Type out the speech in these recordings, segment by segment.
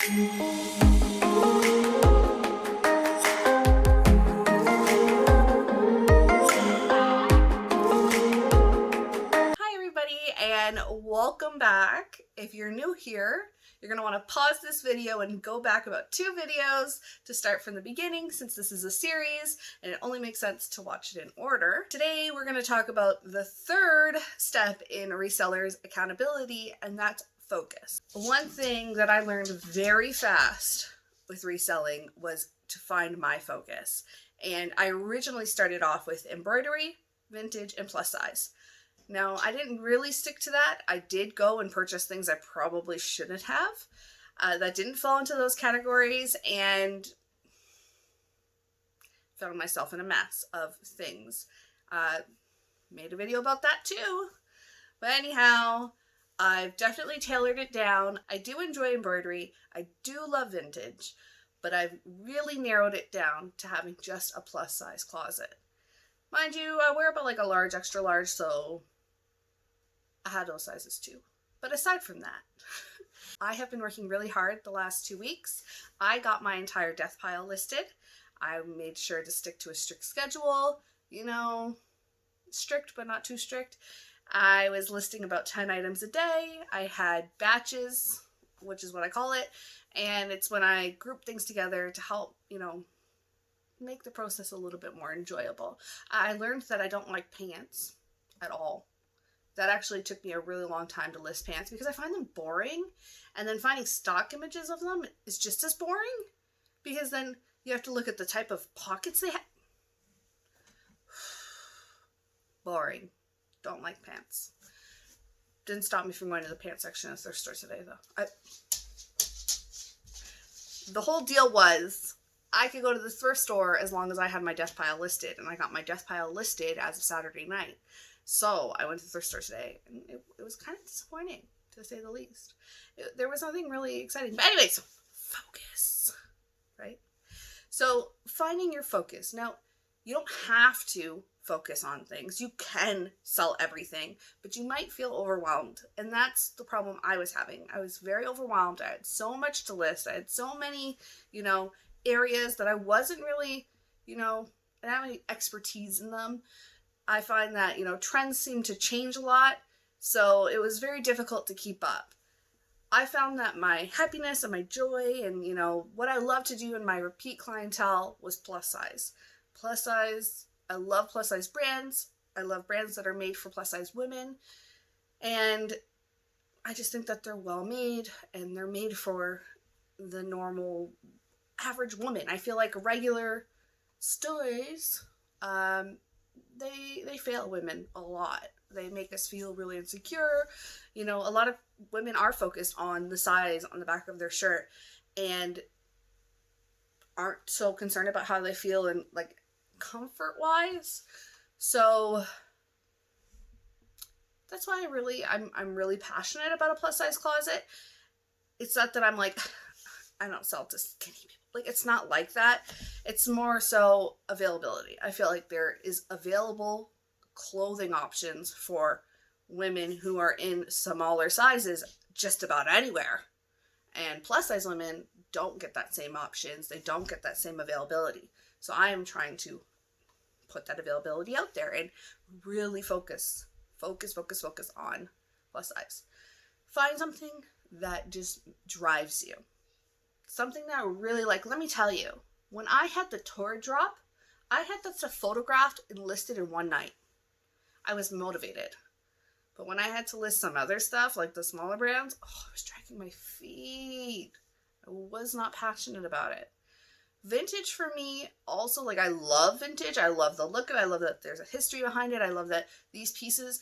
Hi everybody and welcome back. If you're new here, you're going to want to pause this video and go back about 2 videos to start from the beginning, since this is a series and it only makes sense to watch it in order. Today we're going to talk about the 3rd step in a reseller's accountability, and that's focus. One thing that I learned very fast with reselling was to find my focus. And I originally started off with embroidery, vintage, and plus size. Now, I didn't really stick to that. I did go and purchase things I probably shouldn't have. That didn't fall into those categories, and found myself in a mess of things. Made a video about that too. But anyhow, I've definitely tailored it down. I do enjoy embroidery. I do love vintage, but I've really narrowed it down to having just a plus size closet. Mind you, I wear about like a large, extra large, so I had those sizes too. But aside from that, I have been working really hard the last 2 weeks. I got my entire death pile listed. I made sure to stick to a strict schedule, strict but not too strict. I was listing about 10 items a day. I had batches, which is what I call it, and it's when I group things together to help, make the process a little bit more enjoyable. I learned that I don't like pants at all. That actually took me a really long time to list pants because I find them boring, and then finding stock images of them is just as boring because then you have to look at the type of pockets they have. Boring. Don't like pants. Didn't stop me from going to the pants section at the thrift store today though. The whole deal was I could go to the thrift store as long as I had my death pile listed, and I got my death pile listed as of Saturday night. So I went to the thrift store today, and it was kind of disappointing, to say the least. There was nothing really exciting. But anyways, focus, right? So finding your focus. Now, you don't have to focus on things. You can sell everything, but you might feel overwhelmed. And that's the problem I was having. I was very overwhelmed. I had so much to list. I had so many, areas that I wasn't really, I didn't have any expertise in them. I find that, trends seem to change a lot, so it was very difficult to keep up. I found that my happiness and my joy and, what I love to do in my repeat clientele was plus size. Plus size, I love plus size brands. I love brands that are made for plus size women. And I just think that they're well made and they're made for the normal average woman. I feel like regular stores, they fail women a lot. They make us feel really insecure. A lot of women are focused on the size on the back of their shirt and aren't so concerned about how they feel and like comfort wise. So that's why I'm really passionate about a plus size closet. It's not that I'm like, I don't sell to skinny people. Like, it's not like that. It's more so availability. I feel like there is available clothing options for women who are in smaller sizes just about anywhere. And plus size women don't get that same options. They don't get that same availability. So I am trying to put that availability out there and really focus on plus size. Find something that just drives you. Something that I really like. Let me tell you, when I had the tour drop, I had that stuff photographed and listed in one night. I was motivated. But when I had to list some other stuff, like the smaller brands, I was dragging my feet. I was not passionate about it. Vintage for me, also, I love vintage. I love the look of it. I love that there's a history behind it. I love that these pieces,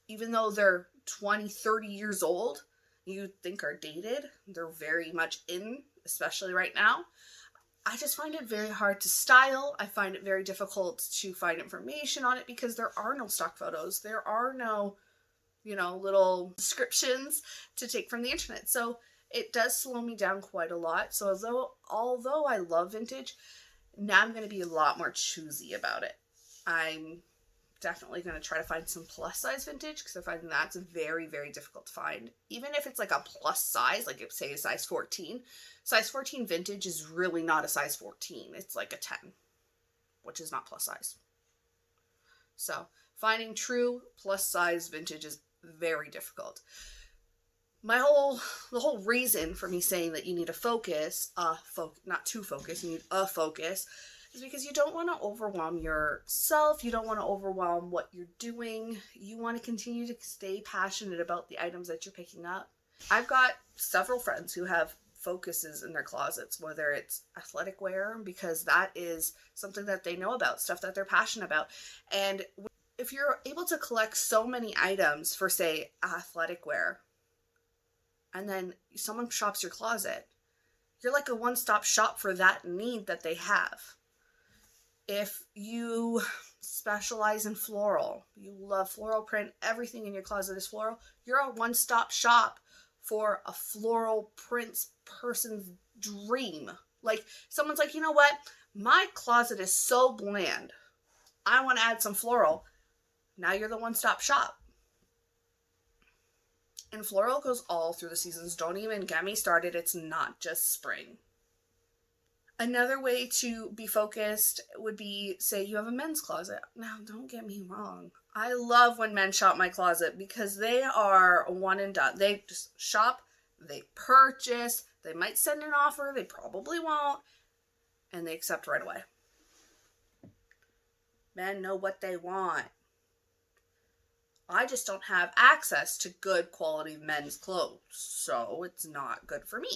even though they're 20, 30 years old, you think are dated, they're very much in, especially right now. I just find it very hard to style. I find it very difficult to find information on it because there are no stock photos. There are no, little descriptions to take from the internet. So it does slow me down quite a lot. So although I love vintage, now I'm going to be a lot more choosy about it. I'm definitely going to try to find some plus size vintage because I find that's very, very difficult to find. Even if it's like a plus size, like if, say a size 14 vintage is really not a size 14. It's like a 10, which is not plus size. So finding true plus size vintage is very difficult. The whole reason for me saying that you need a focus, not to focus, you need a focus, is because you don't want to overwhelm yourself. You don't want to overwhelm what you're doing. You want to continue to stay passionate about the items that you're picking up. I've got several friends who have focuses in their closets, whether it's athletic wear, because that is something that they know about, stuff that they're passionate about. And if you're able to collect so many items for, say, athletic wear, and then someone shops your closet, you're like a one-stop shop for that need that they have. If you specialize in floral, you love floral print, everything in your closet is floral, you're a one-stop shop for a floral print person's dream. Like, someone's like, you know what? My closet is so bland. I want to add some floral. Now you're the one-stop shop. And floral goes all through the seasons. Don't even get me started. It's not just spring. Another way to be focused would be, say you have a men's closet. Now, don't get me wrong. I love when men shop my closet because they are one and done. They just shop, they purchase, they might send an offer, they probably won't, and they accept right away. Men know what they want. I just don't have access to good quality men's clothes, so it's not good for me.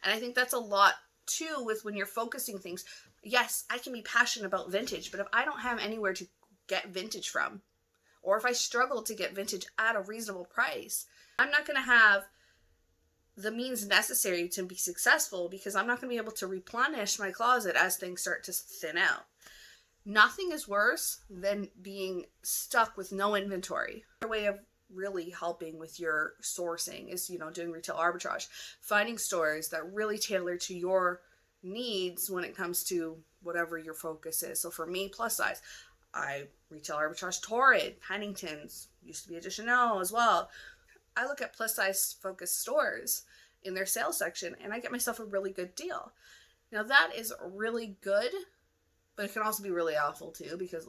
And I think that's a lot too with when you're focusing things. Yes, I can be passionate about vintage, but if I don't have anywhere to get vintage from, or if I struggle to get vintage at a reasonable price, I'm not going to have the means necessary to be successful because I'm not going to be able to replenish my closet as things start to thin out. Nothing is worse than being stuck with no inventory. A way of really helping with your sourcing is, doing retail arbitrage, finding stores that really tailor to your needs when it comes to whatever your focus is. So for me, plus size, I retail arbitrage Torrid, Pennington's, used to be a Chanel as well. I look at plus size focused stores in their sales section and I get myself a really good deal. Now that is really good, but it can also be really awful too because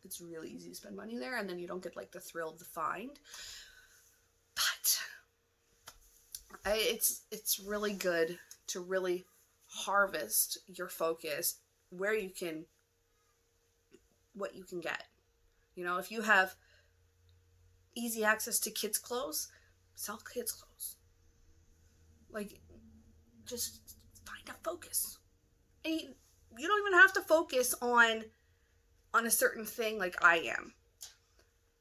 it's really easy to spend money there and then you don't get the thrill of the find. But it's really good to really harvest your focus where you can, what you can get. If you have easy access to kids' clothes, sell kids' clothes. Just find a focus. And you don't even have to focus on a certain thing like I am.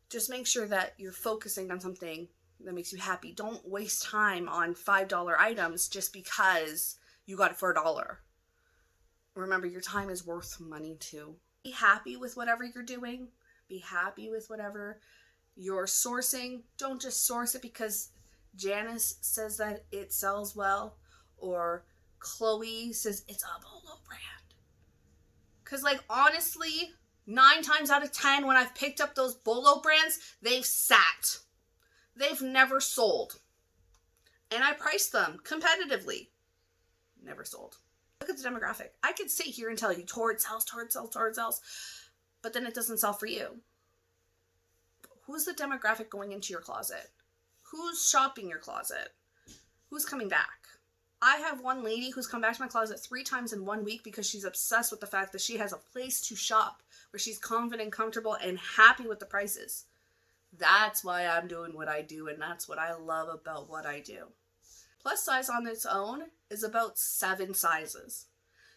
Just make sure that you're focusing on something that makes you happy. Don't waste time on $5 items just because you got it for $1. Remember, your time is worth money too. Be happy with whatever you're doing. Be happy with whatever you're sourcing. Don't just source it because Janice says that it sells well or Chloe says it's a Bolo brand. Because honestly, 9 times out of 10 when I've picked up those Bolo brands, they've sat. They've never sold. And I priced them competitively. Never sold. Look at the demographic. I could sit here and tell you Torrid sells, but then it doesn't sell for you. Who's the demographic going into your closet? Who's shopping your closet? Who's coming back? I have one lady who's come back to my closet 3 times in 1 week because she's obsessed with the fact that she has a place to shop where she's confident, comfortable, and happy with the prices. That's why I'm doing what I do, and that's what I love about what I do. Plus size on its own is about 7 sizes.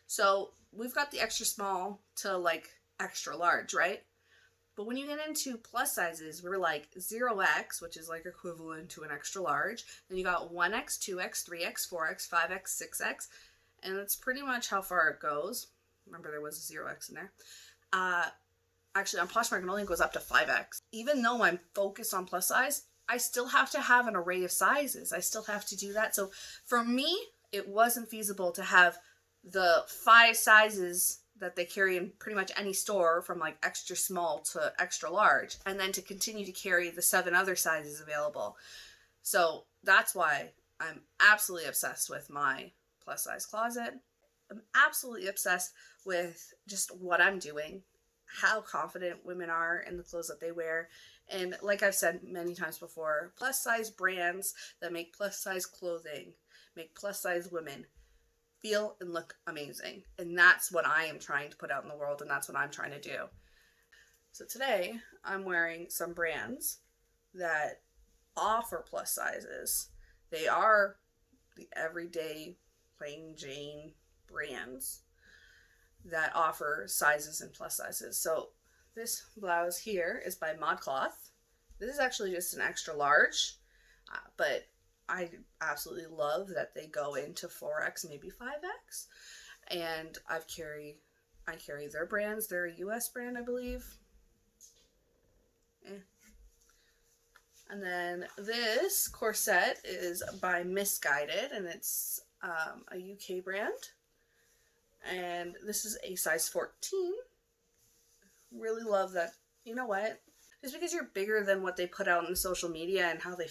So we've got the extra small to extra large, right? But when you get into plus sizes, we're 0X, which is equivalent to an extra large. Then you got 1X, 2X, 3X, 4X, 5X, 6X. And that's pretty much how far it goes. Remember, there was a 0X in there. Actually, on Poshmark, it only goes up to 5X. Even though I'm focused on plus size, I still have to have an array of sizes. I still have to do that. So for me, it wasn't feasible to have the 5 sizes that they carry in pretty much any store from like extra small to extra large, and then to continue to carry the 7 other sizes available. So that's why I'm absolutely obsessed with my plus size closet. I'm absolutely obsessed with just what I'm doing, how confident women are in the clothes that they wear. And like I've said many times before, plus size brands that make plus size clothing make plus size women feel and look amazing. And that's what I am trying to put out in the world, and that's what I'm trying to do. So today I'm wearing some brands that offer plus sizes. They are the everyday plain Jane brands that offer sizes and plus sizes. So this blouse here is by ModCloth. This is actually just an extra large, but I absolutely love that they go into 4X, maybe 5X. And I carry their brands. They're a US brand, I believe. And then this corset is by Misguided, and it's a UK brand. And this is a size 14. Really love that. You know what? Just because you're bigger than what they put out in social media and how they,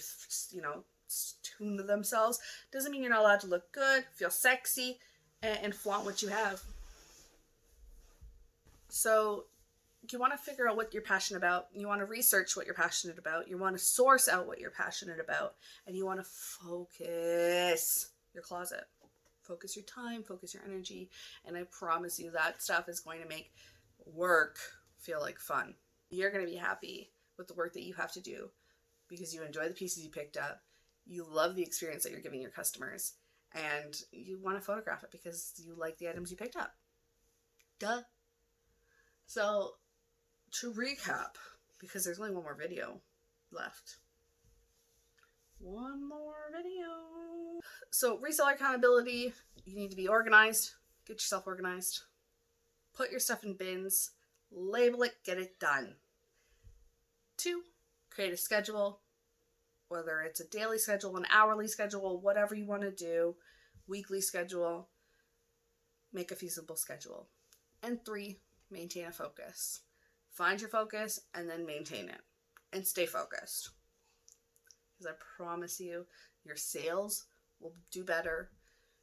tune themselves, doesn't mean you're not allowed to look good, feel sexy, and flaunt what you have. So you want to figure out what you're passionate about. You want to research what you're passionate about. You want to source out what you're passionate about. And you want to focus your closet. Focus your time, focus your energy. And I promise you that stuff is going to make work feel like fun. You're going to be happy with the work that you have to do because you enjoy the pieces you picked up. You love the experience that you're giving your customers. And you want to photograph it because you like the items you picked up. Duh. So to recap, because there's only one more video left. One more video. So reseller accountability, you need to be organized. Get yourself organized. Put your stuff in bins. Label it. Get it done. 2, create a schedule. Whether it's a daily schedule, an hourly schedule, whatever you want to do. Weekly schedule. Make a feasible schedule. And 3, maintain a focus. Find your focus and then maintain it. And stay focused. Because I promise you, your sales will do better.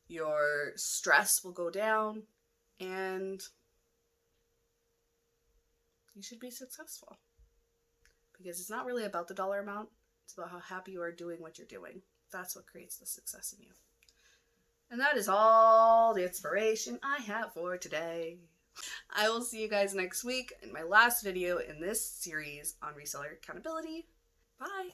Your stress will go down. And you should be successful. Because it's not really about the dollar amount. It's about how happy you are doing what you're doing. That's what creates the success in you. And that is all the inspiration I have for today. I will see you guys next week in my last video in this series on reseller accountability. Bye.